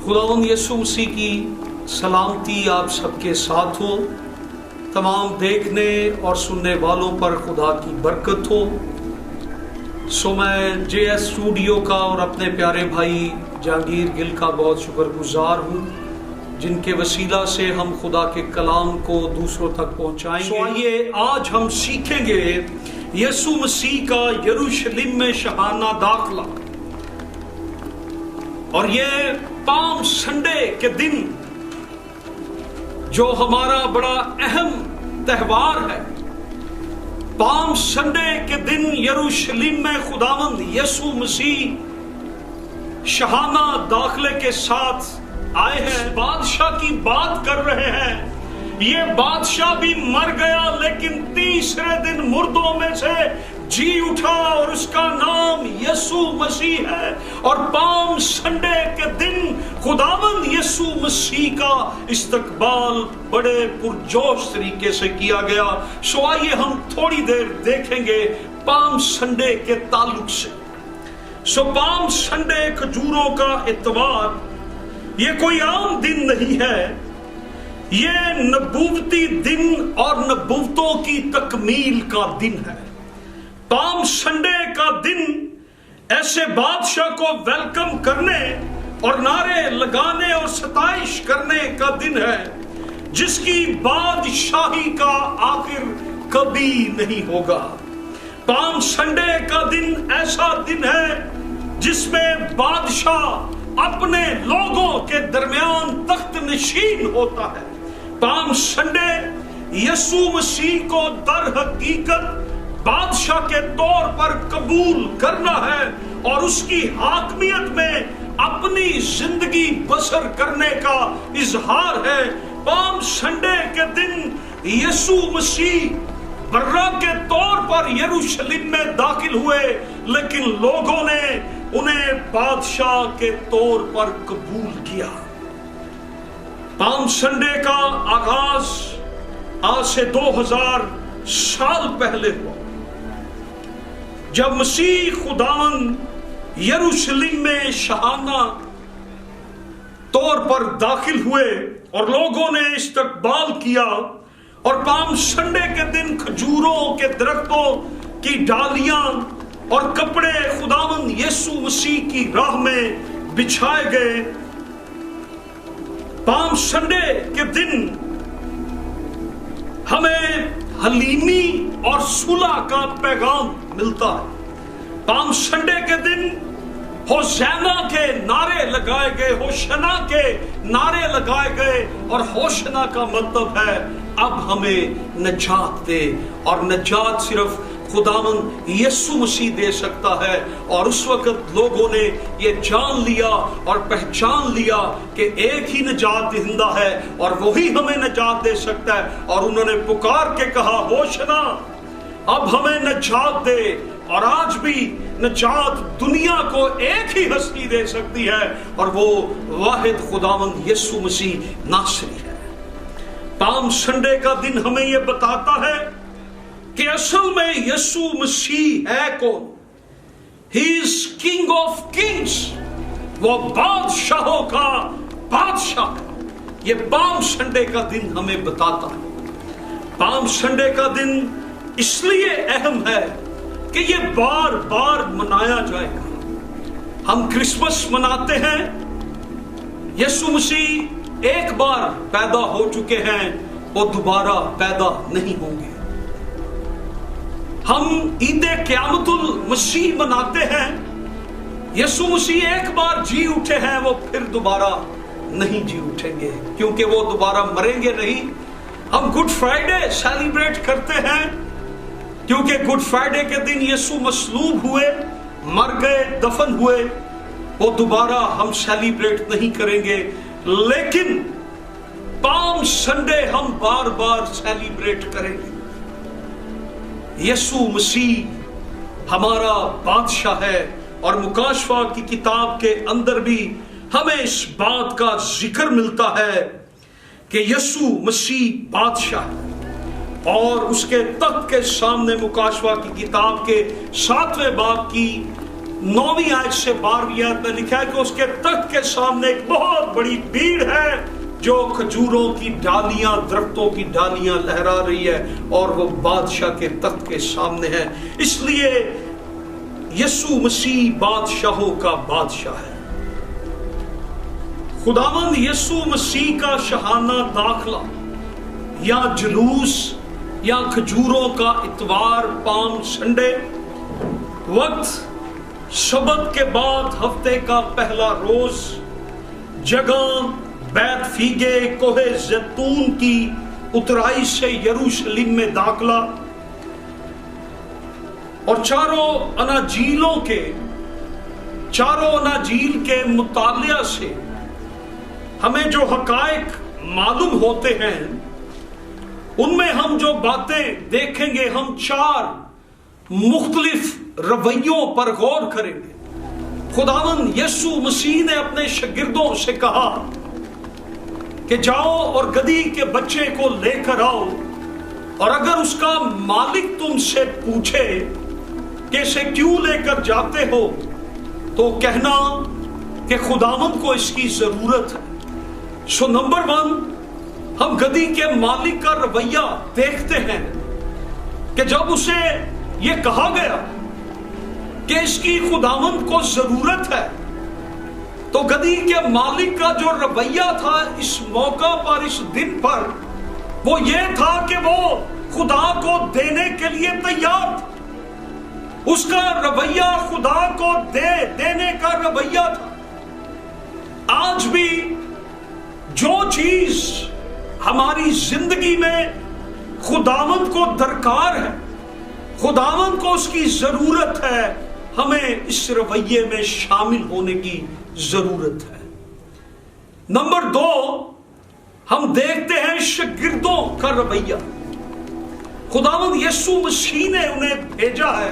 खुदावंद यीशु मसीह की सलामती आप सबके साथ हो। तमाम देखने और सुनने वालों पर खुदा की बरकत हो। सो मैं JS स्टूडियो का और अपने प्यारे भाई जहांगीर गिल का बहुत शुक्रगुजार हूँ, जिनके वसीला से हम खुदा के कलाम को दूसरों तक पहुँचाएंगे। सो आइए आज हम सीखेंगे यीशु मसीह का यरूशलेम में शहाना दाखिला। और ये पाम संडे के दिन जो हमारा बड़ा अहम त्योहार है, पाम संडे के दिन यरूशलेम में खुदावंद यीशु मसीह शहाना दाखिले के साथ आए हैं। बादशाह की बात कर रहे हैं। ये बादशाह भी मर गया, लेकिन तीसरे दिन मुर्दों में से जी उठा और उसका नाम यीशु मसीह है। और पाम संडे के दिन खुदावंद यीशु मसीह का इस्तकबाल बड़े पुरजोश तरीके से किया गया। सो आइए हम थोड़ी देर देखेंगे पाम संडे के ताल्लुक से। सो पाम संडे खजूरों का इतवार ये कोई आम दिन नहीं है, ये नबूवती दिन और नबूवतों की तकमील का दिन है। पाम संडे का दिन ऐसे बादशाह को वेलकम करने और नारे लगाने और सताइश करने का दिन है, जिसकी बादशाही का आखिर कभी नहीं होगा। पाम संडे का दिन ऐसा दिन है जिसमें बादशाह अपने लोगों के दरमियान तख्त नशीन होता है। पाम संडे यीशु मसीह को दर हकीकत बादशाह के तौर पर कबूल करना है और उसकी हाकमियत में अपनी जिंदगी बसर करने का इजहार है। पाम संडे के दिन यीशु मसीह बर्रा के तौर पर यरूशलेम में दाखिल हुए, लेकिन लोगों ने उन्हें बादशाह के तौर पर कबूल किया। पाम संडे का आगाज आज से 2000 साल पहले हुआ, जब मसीह खुदावंद यरूशलेम में शहाना तौर पर दाखिल हुए और लोगों ने इस्तकबाल किया। और पाम संडे के दिन खजूरों के दरख्तों की डालियां और कपड़े खुदावंद यीशु मसीह की राह में बिछाए गए। पाम संडे के दिन हमें हलीमी और सुलह का पैगाम मिलता है। पाम संडे के दिन होशाना के नारे लगाए गए, होशना के नारे लगाए गए, और होशना का मतलब है अब हमें नजात दे। और नजात सिर्फ खुदावंद यीशु मसीह दे सकता है। और उस वक्त लोगों ने ये जान लिया और पहचान लिया कि एक ही नजात दहिंदा है और वही हमें नजात दे सकता है। और उन्होंने पुकार के कहा, होशना अब हमें नजात दे। और आज भी नजात दुनिया को एक ही हस्ती दे सकती है, और वो वाहिद खुदावंद यीशु मसीह नासरी है। पाम संडे का दिन हमें यह बताता है कि असल में यीशु मसीह है कौन। He is king of Kings, वो बादशाहों का बादशाह है। ये पाम संडे का दिन हमें बताता है। पाम संडे का दिन इसलिए अहम है कि ये बार बार मनाया जाएगा। हम क्रिसमस मनाते हैं, यीशु मसीह एक बार पैदा हो चुके हैं, वो दोबारा पैदा नहीं होंगे। हम ईद क़यामतुल मसीह मनाते हैं, यीशु मसीह एक बार जी उठे हैं, वो फिर दोबारा नहीं जी उठेंगे, क्योंकि वो दोबारा मरेंगे नहीं। हम गुड फ्राइडे सेलिब्रेट करते हैं, क्योंकि गुड फ्राइडे के दिन यीशु मसलूब हुए, मर गए, दफन हुए। वो दोबारा हम सेलिब्रेट नहीं करेंगे, लेकिन पाम संडे हम बार बार सेलिब्रेट करेंगे। यीशु मसीह हमारा बादशाह है। और मुकाशवा की किताब के अंदर भी हमें इस बात का जिक्र मिलता है कि यीशु मसीह बादशाह है। और उसके तख्त के सामने मुकाशवा की किताब के 7वें बाब की 9वीं आयत से 12वीं आयत में लिखा है कि उसके तख्त के सामने एक बहुत बड़ी भीड़ है जो खजूरों की डालियां, दरख्तों की डालियां लहरा रही है और वो बादशाह के तख्त के सामने है। इसलिए यीशु मसीह बादशाहों का बादशाह है। खुदावंद यीशु मसीह का शहाना दाखला या जुलूस या खजूरों का इतवार, पाम संडे, वक्त शबत के बाद हफ्ते का पहला रोज, जगह बैत फीगे कोहे जैतून की उतराई से यरूशलेम में दाखला, और चारों अनाजील के मुतालिया से हमें जो हकायक मालूम होते हैं, उनमें हम जो बातें देखेंगे, हम 4 मुख्तलिफ रवैयों पर गौर करेंगे। खुदावंद यीशु मसीह ने अपने शागिर्दों से कहा कि जाओ और गधी के बच्चे को लेकर आओ, और अगर उसका मालिक तुमसे पूछे कि इसे क्यों लेकर जाते हो, तो कहना कि खुदावंद को इसकी जरूरत है। सो नंबर 1, हम गधी के मालिक का रवैया देखते हैं कि जब उसे यह कहा गया कि इसकी खुदावंद को जरूरत है, तो गधी के मालिक का जो रवैया था इस मौका पर, इस दिन पर, वो ये था कि वो खुदा को देने के लिए तैयार था। उसका रवैया खुदा को देने का रवैया था। आज भी जो चीज हमारी जिंदगी में खुदावंद को दरकार है, खुदावंद को उसकी जरूरत है, हमें इस रवैये में शामिल होने की जरूरत है। नंबर 2, हम देखते हैं शागिर्दों का रवैया। खुदावंद यीशु मसीह ने उन्हें भेजा है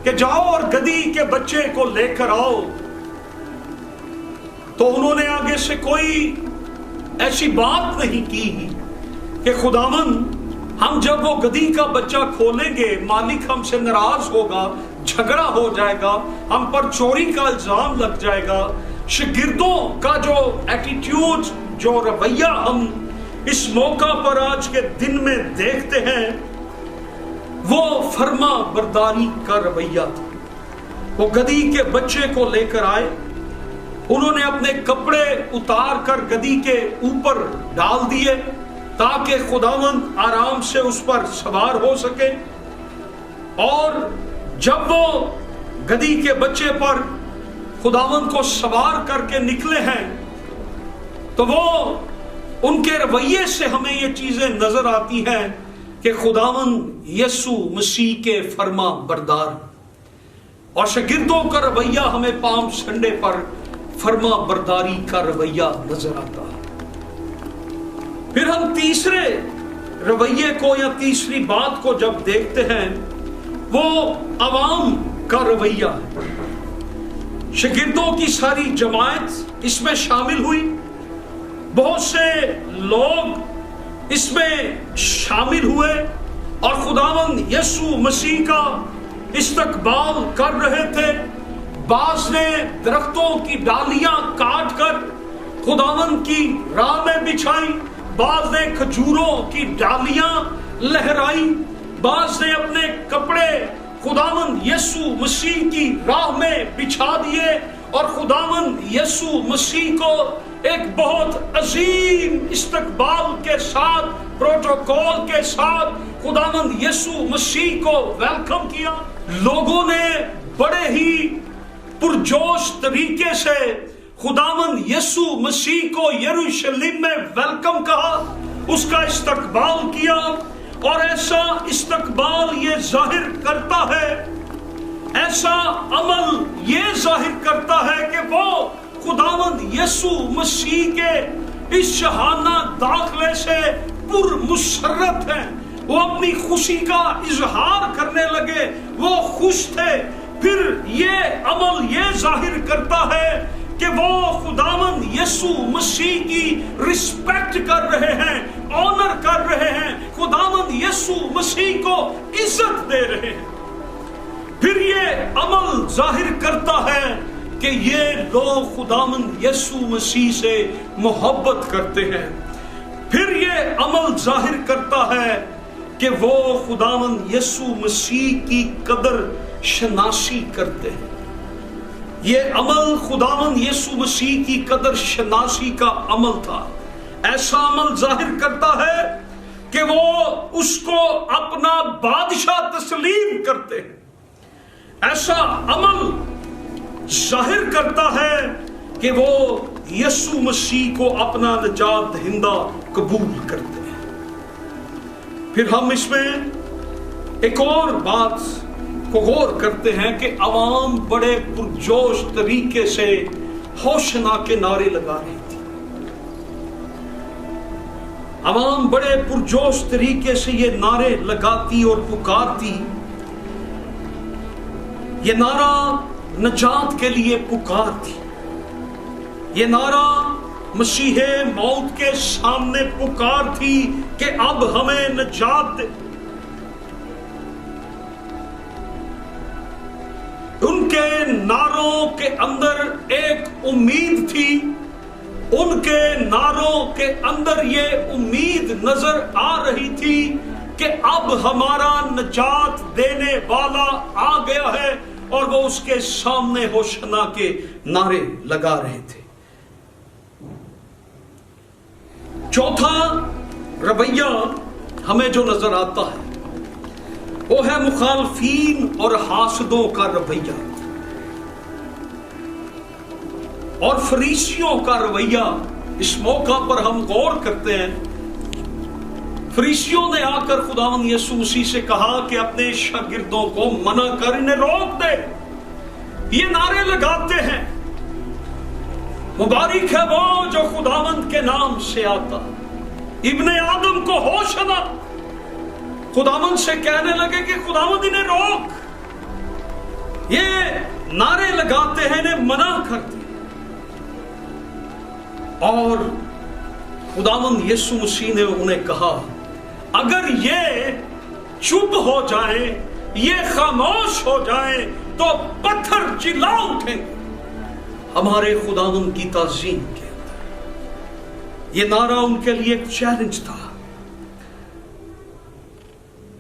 कि जाओ और गधी के बच्चे को लेकर आओ, तो उन्होंने आगे से कोई ऐसी बात नहीं की कि खुदावंद हम जब वो गधी का बच्चा खोलेंगे मालिक हमसे नाराज होगा, झगड़ा हो जाएगा, हम पर चोरी का इल्जाम लग जाएगा। शागिर्दों का जो एटीट्यूड, जो रवैया हम इस मौका पर आज के दिन में देखते हैं, वो फर्मा बरदारी का रवैया था। वो गधी के बच्चे को लेकर आए, उन्होंने अपने कपड़े उतार कर गधी के ऊपर डाल दिए ताकि खुदावंद आराम से उस पर सवार हो सके। और जब वो गधी के बच्चे पर खुदावंद को सवार करके निकले हैं, तो वो उनके रवैये से हमें ये चीजें नजर आती हैं कि खुदावंद यीशु मसीह के फर्मा बरदार। और शागिर्दों का रवैया हमें पाम संडे पर फर्मा बरदारी का रवैया नजर आता है। फिर हम तीसरे रवैये को या तीसरी बात को जब देखते हैं, वो अवाम का रवैया है। शागिर्दों की सारी जमात इसमें शामिल हुई, बहुत से लोग इसमें शामिल हुए और खुदावंद यीशु मसीह का इस्तकबाल कर रहे थे। बाज ने दरख्तों की डालियां काट कर खुदावंद की राह में बिछाई, बाज ने खजूरों की डालियां लहराई, बाज ने अपने कपड़े खुदावंद यीशु मसीह की राह में बिछा दिए और खुदावंद यीशु मसीह को एक बहुत अजीम इस्तकबाल के साथ, प्रोटोकॉल के साथ खुदावंद यीशु मसीह को वेलकम किया। लोगों ने बड़े ही पुरजोश तरीके से खुदावंद यीशु मसीह को यरूशलेम में वेलकम कहा, उसका इस्तकबाल किया। और ऐसा इस्तकबाल ये जाहिर करता है, ऐसा अमल ये जाहिर करता है कि वो खुदावंद यीशु मसीह के इस शहाना दाखले से पुरमुसर्रत है। वो अपनी खुशी का इजहार करने लगे, वो खुश थे। फिर ये अमल ये जाहिर करता है कि वो खुदावंद यीशु मसीह की रिस्पेक्ट कर रहे हैं, ऑनर कर रहे हैं, खुदावंद यीशु मसीह को इज्जत दे रहे हैं। फिर ये अमल عمل ظاہر کرتا ہے کہ یہ لوگ خداوند یسوع مسیح سے محبت کرتے ہیں، پھر یہ عمل ظاہر کرتا ہے کہ وہ خداوند یسوع مسیح کی قدر شناسی کرتے ہیں۔ یہ عمل خداوند یسوع مسیح کی قدر شناسی کا عمل تھا۔ ایسا عمل ظاہر کرتا ہے کہ وہ اس کو اپنا بادشاہ تسلیم کرتے ہیں۔ ایسا عمل ظاہر کرتا ہے کہ وہ یسوع مسیح کو اپنا نجات دہندہ قبول کرتے ہیں۔ پھر ہم اس میں ایک اور بات کو غور کرتے ہیں کہ عوام بڑے پرجوش طریقے سے ہوشنا کے نعرے لگا رہی تھی۔ عوام بڑے پرجوش طریقے سے یہ نعرے لگاتی اور پکارتی۔ یہ نعرہ نجات کے لیے پکارتی، یہ نعرہ مسیح موت کے سامنے پکار تھی کہ اب ہمیں نجات دے۔ ان کے نعروں کے اندر ایک امید تھی، ان کے نعروں کے اندر یہ امید نظر آ رہی تھی کہ اب ہمارا نجات دینے والا آ گیا ہے، اور وہ اس کے سامنے ہوشنا کے نعرے لگا رہے تھے۔ چوتھا رویہ ہمیں جو نظر آتا ہے وہ ہے مخالفین اور حاسدوں کا رویہ اور فریسیوں کا رویہ۔ اس موقع پر ہم غور کرتے ہیں، فریسیوں نے آ کر خداوند یسوع مسیح سے کہا کہ اپنے شاگردوں کو منع کر، انہیں روک دے، یہ نعرے لگاتے ہیں مبارک ہے وہ جو خداوند کے نام سے آتا، ابن آدم کو ہوشنا۔ خداوند سے کہنے لگے کہ خداوند انہیں روک، یہ نعرے لگاتے ہیں، انہیں منع کرتے۔ اور خداوند یسوع مسیح نے انہیں کہا اگر یہ چپ ہو جائیں، یہ خاموش ہو جائیں تو پتھر چلا اٹھیں گے ہمارے خداوند کی تعظیم کے اندر۔ یہ نعرہ ان کے لیے ایک چیلنج تھا،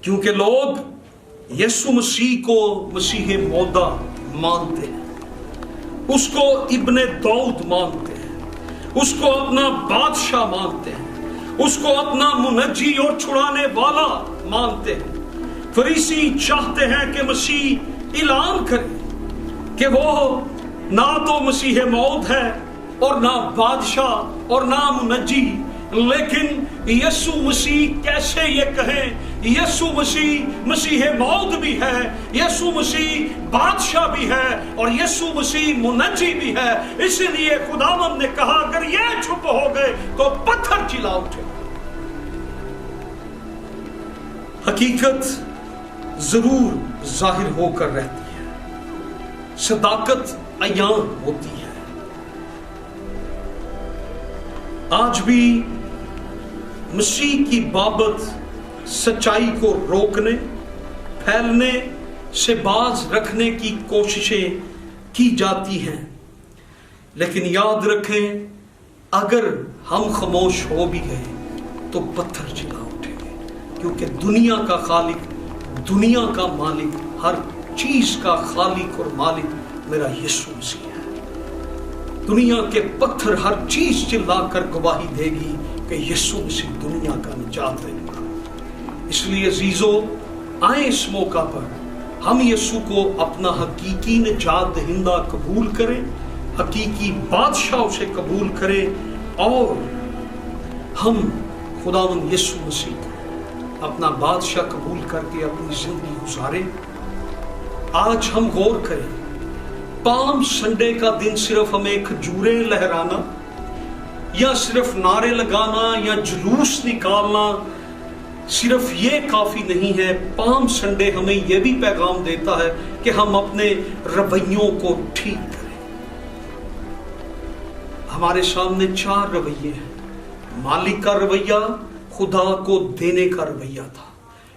کیونکہ لوگ یسوع مسیح کو مسیح موعودہ مانتے ہیں، اس کو ابن داؤد مانتے ہیں، اس کو اپنا بادشاہ مانتے ہیں، اس کو اپنا منجی اور چھڑانے والا مانتے ہیں۔ فریسی چاہتے ہیں کہ مسیح اعلان کرے کہ وہ نہ تو مسیح موعود ہے اور نہ بادشاہ اور نہ منجی، لیکن یسوع مسیح کیسے یہ کہیں یسوع مسیح مسیح موعود بھی ہے، یسوع مسیح بادشاہ بھی ہے اور یسوع مسیح منجی بھی ہے۔ اس لیے خداوند نے کہا اگر یہ چھپ ہو گئے تو پتھر چلا اٹھے۔ حقیقت ضرور ظاہر ہو کر رہتی ہے، صداقت عیان ہوتی ہے۔ آج بھی مسیح کی بابت سچائی کو روکنے، پھیلنے سے باز رکھنے کی کوششیں کی جاتی ہیں، لیکن یاد رکھیں اگر ہم خاموش ہو بھی گئے تو پتھر چلا اٹھیں گے، کیونکہ دنیا کا خالق، دنیا کا مالک، ہر چیز کا خالق اور مالک میرا یسوع مسیح ہے۔ دنیا کے پتھر ہر چیز چلا کر گواہی دے گی کہ یسوع مسیح دنیا کا نجات دینے والا۔ اس لیے عزیزو، آئیں اس موقع پر ہم یسوع کو اپنا حقیقی نجات دہندہ قبول کریں، حقیقی بادشاہ اسے قبول کریں، اور ہم خداوند یسوع مسیح کو اپنا بادشاہ قبول کر کے اپنی زندگی گزاریں۔ آج ہم غور کریں، پام سنڈے کا دن صرف ہمیں کھجوریں لہرانا یا صرف نعرے لگانا یا جلوس نکالنا صرف یہ کافی نہیں ہے۔ پام سنڈے ہمیں یہ بھی پیغام دیتا ہے کہ ہم اپنے رویوں کو ٹھیک کریں۔ ہمارے سامنے 4 رویے ہیں۔ مالک کا رویہ خدا کو دینے کا رویہ تھا،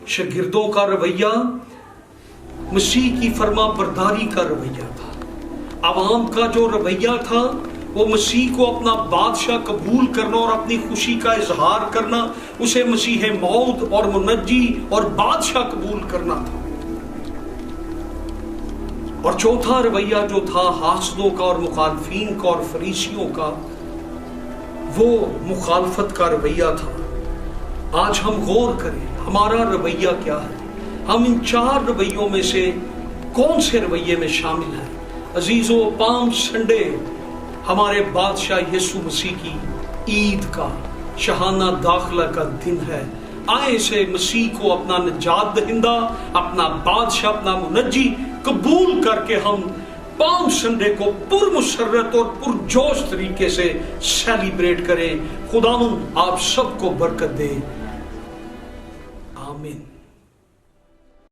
شاگردوں کا رویہ مسیح کی فرما برداری کا رویہ تھا. عوام کا جو رویہ تھا وہ مسیح کو اپنا بادشاہ قبول کرنا اور اپنی خوشی کا اظہار کرنا، اسے مسیح موعود اور منجی اور بادشاہ قبول کرنا تھا. اور چوتھا رویہ جو تھا حاسدوں کا اور مخالفین کا اور فریسیوں کا، وہ مخالفت کا رویہ تھا. آج ہم غور کریں ہمارا رویہ کیا ہے. ہم ان 4 رویوں میں سے کون سے رویے میں شامل ہیں؟ عزیزو، پام سنڈے ہمارے بادشاہ یسوع مسیح کی عید کا شاہانہ داخلہ کا دن ہے. آئیں اسے مسیح کو اپنا نجات دہندہ، اپنا بادشاہ، اپنا منجی قبول کر کے ہم پام سنڈے کو پرمسرت اور پرجوش طریقے سے سیلیبریٹ کریں. خداوند آپ سب کو برکت دے.